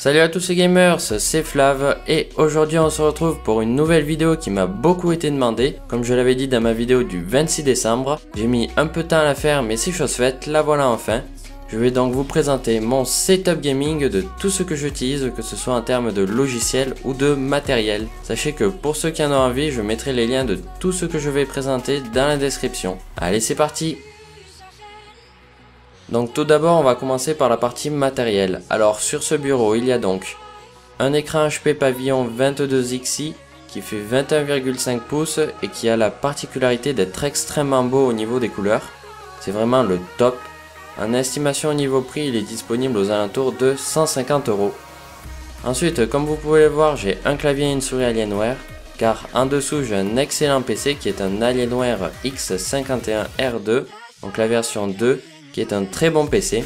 Salut à tous les gamers, c'est Flav et aujourd'hui on se retrouve pour une nouvelle vidéo qui m'a beaucoup été demandée. Comme je l'avais dit dans ma vidéo du 26 décembre, j'ai mis un peu de temps à la faire mais c'est chose faite, la voilà enfin. Je vais donc vous présenter mon setup gaming de tout ce que j'utilise, que ce soit en termes de logiciel ou de matériel. Sachez que pour ceux qui en ont envie, je mettrai les liens de tout ce que je vais présenter dans la description. Allez, c'est parti! Donc tout d'abord on va commencer par la partie matériel. Alors sur ce bureau il y a donc un écran HP Pavillon 22XI qui fait 21,5 pouces et qui a la particularité d'être extrêmement beau au niveau des couleurs. C'est vraiment le top. En estimation au niveau prix il est disponible aux alentours de 150 €. Ensuite comme vous pouvez le voir j'ai un clavier et une souris Alienware. Car en dessous j'ai un excellent PC qui est un Alienware X51R2. Donc la version 2. Qui est un très bon PC,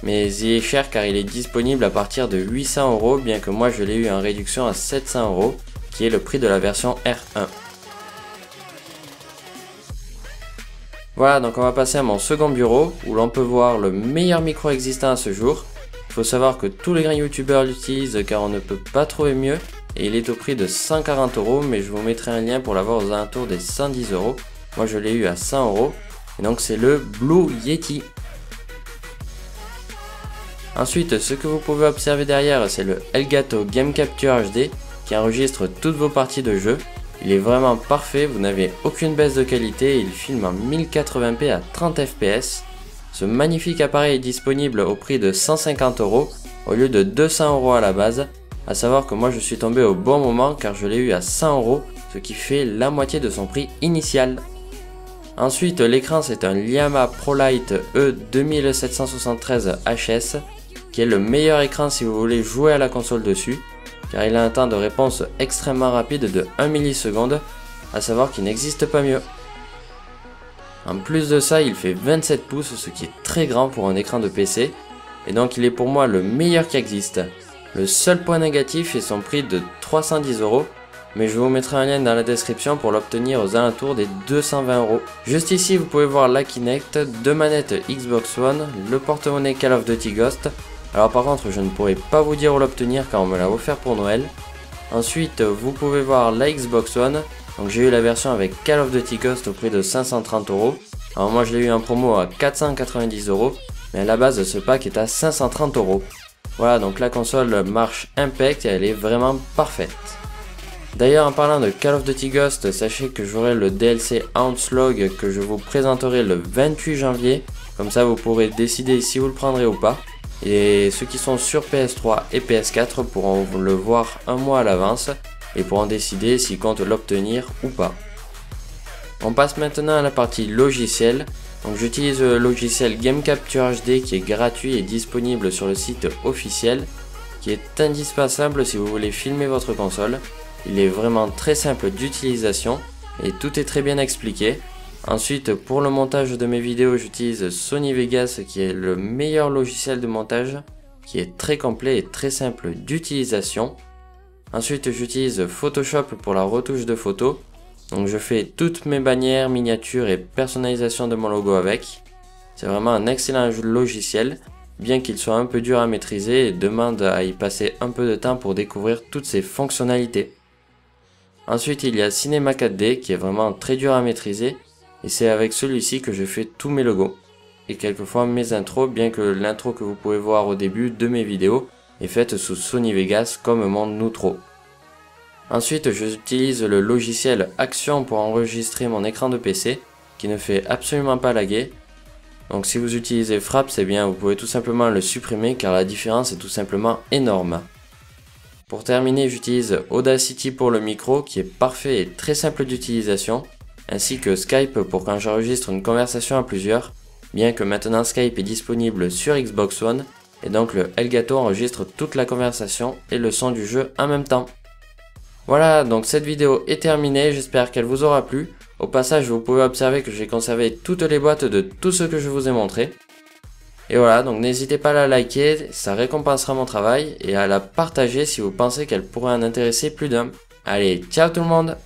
mais il est cher car il est disponible à partir de 800 €, bien que moi je l'ai eu en réduction à 700 €, qui est le prix de la version R1. Voilà, donc on va passer à mon second bureau, où l'on peut voir le meilleur micro existant à ce jour. Il faut savoir que tous les grands youtubeurs l'utilisent car on ne peut pas trouver mieux, et il est au prix de 140 €, mais je vous mettrai un lien pour l'avoir aux alentours des 110 €. Moi je l'ai eu à 100 €. Et donc c'est le Blue Yeti. Ensuite, ce que vous pouvez observer derrière, c'est le Elgato Game Capture HD qui enregistre toutes vos parties de jeu. Il est vraiment parfait, vous n'avez aucune baisse de qualité et il filme en 1080p à 30 fps. Ce magnifique appareil est disponible au prix de 150 € au lieu de 200 € à la base. A savoir que moi je suis tombé au bon moment car je l'ai eu à 100 €, ce qui fait la moitié de son prix initial. Ensuite, l'écran c'est un Yamaha ProLight E2773HS qui est le meilleur écran si vous voulez jouer à la console dessus, car il a un temps de réponse extrêmement rapide de 1 milliseconde, à savoir qu'il n'existe pas mieux. En plus de ça, il fait 27 pouces, ce qui est très grand pour un écran de PC, et donc il est pour moi le meilleur qui existe. Le seul point négatif est son prix de 310 €. Mais je vous mettrai un lien dans la description pour l'obtenir aux alentours des 220 €. Juste ici vous pouvez voir la Kinect, deux manettes Xbox One, le porte-monnaie Call of Duty Ghost. Alors par contre je ne pourrai pas vous dire où l'obtenir car on me l'a offert pour Noël. Ensuite vous pouvez voir la Xbox One, donc j'ai eu la version avec Call of Duty Ghost au prix de 530 €. Alors moi je l'ai eu en promo à 490 €, mais à la base ce pack est à 530 €. Voilà, donc la console marche impec et elle est vraiment parfaite. D'ailleurs en parlant de Call of Duty Ghost, sachez que j'aurai le DLC Onslaught que je vous présenterai le 28 janvier, comme ça vous pourrez décider si vous le prendrez ou pas. Et ceux qui sont sur PS3 et PS4 pourront le voir un mois à l'avance et pourront décider s'ils comptent l'obtenir ou pas. On passe maintenant à la partie logiciel. Donc j'utilise le logiciel Game Capture HD qui est gratuit et disponible sur le site officiel, qui est indispensable si vous voulez filmer votre console. Il est vraiment très simple d'utilisation et tout est très bien expliqué. Ensuite, pour le montage de mes vidéos, j'utilise Sony Vegas qui est le meilleur logiciel de montage, qui est très complet et très simple d'utilisation. Ensuite, j'utilise Photoshop pour la retouche de photos. Donc je fais toutes mes bannières, miniatures et personnalisation de mon logo avec. C'est vraiment un excellent logiciel, bien qu'il soit un peu dur à maîtriser et demande à y passer un peu de temps pour découvrir toutes ses fonctionnalités. Ensuite il y a Cinema 4D qui est vraiment très dur à maîtriser et c'est avec celui-ci que je fais tous mes logos et quelquefois mes intros, bien que l'intro que vous pouvez voir au début de mes vidéos est faite sous Sony Vegas comme mon outro. Ensuite j'utilise le logiciel Action pour enregistrer mon écran de PC qui ne fait absolument pas laguer. Donc si vous utilisez Fraps, c'est bien, vous pouvez tout simplement le supprimer car la différence est tout simplement énorme. Pour terminer, j'utilise Audacity pour le micro qui est parfait et très simple d'utilisation, ainsi que Skype pour quand j'enregistre une conversation à plusieurs, bien que maintenant Skype est disponible sur Xbox One, et donc le Elgato enregistre toute la conversation et le son du jeu en même temps. Voilà, donc cette vidéo est terminée, j'espère qu'elle vous aura plu. Au passage, vous pouvez observer que j'ai conservé toutes les boîtes de tout ce que je vous ai montré. Et voilà, donc n'hésitez pas à la liker, ça récompensera mon travail, et à la partager si vous pensez qu'elle pourrait en intéresser plus d'un. Allez, ciao tout le monde!